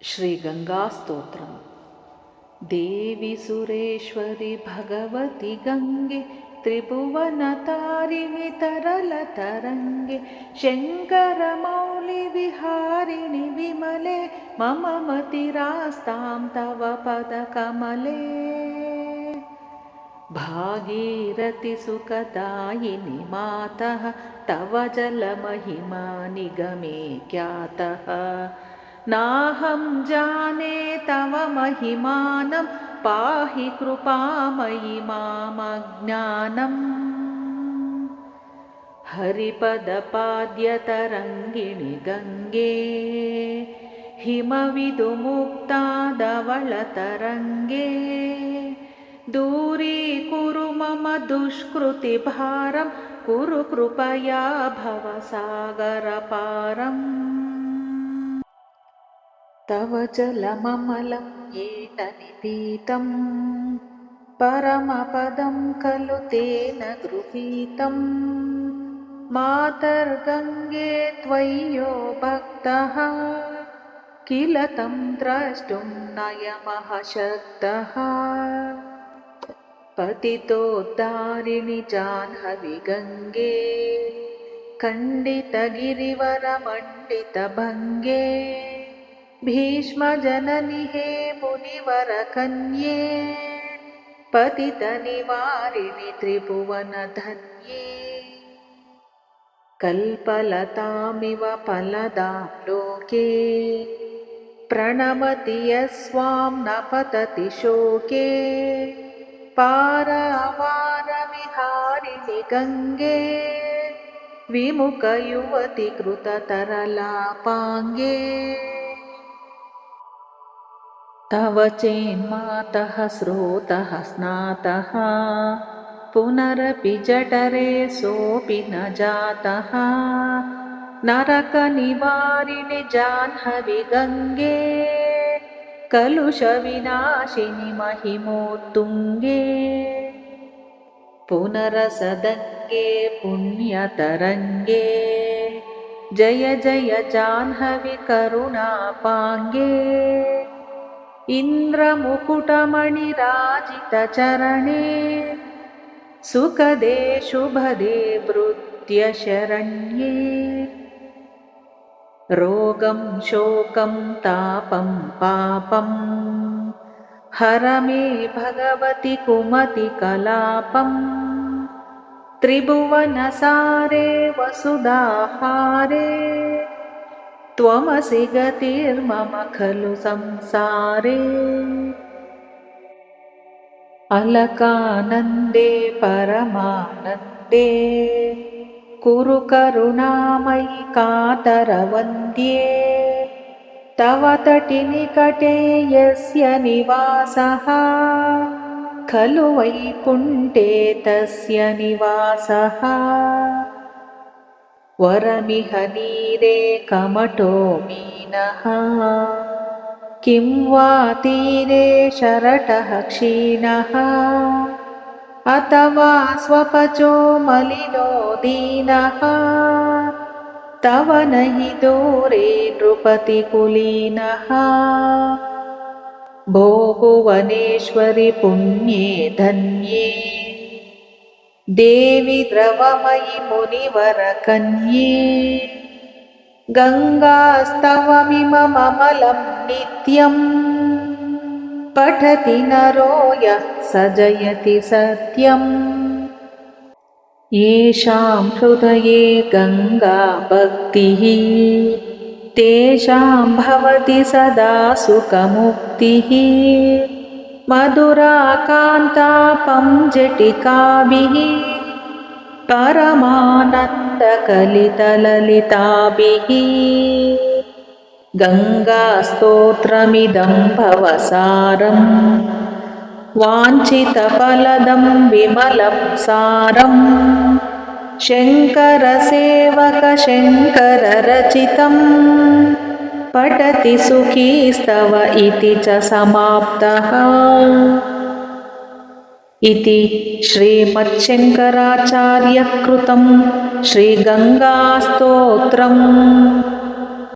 श्रीगङ्गास्तोत्रम्। देवि सुरेश्वरि भगवति गङ्गे त्रिभुवनतारिणि तरलतरङ्गे शङ्करमौलिविहारिणि विमले मम मतिरास्तां तव पदकमले। भागीरथि सुखदायिनि मातः तव जलमहिमा निगमे ख्यातः। नाहं जाने तव महिमानं पाहि कृपामयि मामज्ञानम्। हरिपदपाद्यतरङ्गिणि गङ्गे हिमविदुमुक्तादवळतरङ्गे दूरीकुरु मम दुष्कृतिभारं कुरु कृपया भवसागरपारम्। तव जलममलं येन निपीतं परमपदं खलु तेन गृहीतं। मातर्गङ्गे त्वय्यो भक्तः किल तं द्रष्टुं नयमः शक्तः। पतितोद्धारिणि जाह्नवी गङ्गे खण्डितगिरिवरमण्डितभङ्गे भीष्मजननि हे मुनिवरकन्ये पतितनिवारिणि त्रिभुवनधन्ये। कल्पलतामिव फलदां लोके प्रणमति यस्वां न पतति शोके। पारावारविहारिणि गङ्गे विमुखयुवति कृततरलापाङ्गे। तव चेन्मातः स्रोतः स्नातः पुनरपि जठरे सोऽपि न जातः। नरकनिवारिणि जाह्नवी गङ्गे कलुषविनाशिनि महिमोत्तुङ्गे। पुनरसदङ्गे पुण्यतरङ्गे जय जय जाह्नवी करुणापाङ्गे। इन्द्रमुकुटमणिराजितचरणे सुखदे शुभदे भृत्यशरण्ये। रोगं शोकं तापं पापं हर मे भगवति कुमतिकलापम्। त्रिभुवनसारे वसुधाहारे त्वमसि गतिर्मम खलु संसारे। अलकानन्दे परमानन्दे कुरु करुणामयि कातरवन्द्ये। तव तटिनिकटे यस्य निवासः खलु वैकुण्ठे तस्य निवासः। वरमिह नीरे कमठो मीनः किं वा तीरे शरटः क्षीणः। अथवा स्वपचो मलिनो दीनः तव न हि दूरे नृपतिकुलीनः। भो भुवनेश्वरि पुण्ये धन्ये देवि द्रवमयि मुनिवरकन्ये। गङ्गास्तवमिममलं नित्यं पठति नरो यः स जयति सत्यम्। येषां हृदये गङ्गा भक्तिः तेषां भवति सदा सुखमुक्तिः। मधुराकान्तापं जटिकाभिः परमानन्दकलितललिताभिः। गङ्गास्तोत्रमिदं भवसारं वाञ्छितफलदं विमलं सारम्। शङ्करसेवक शङ्कररचितं पठति सुखीस्तव इति च समाप्तः। इति श्रीमच्छङ्कराचार्यकृतं श्रीगङ्गास्तोत्रम्।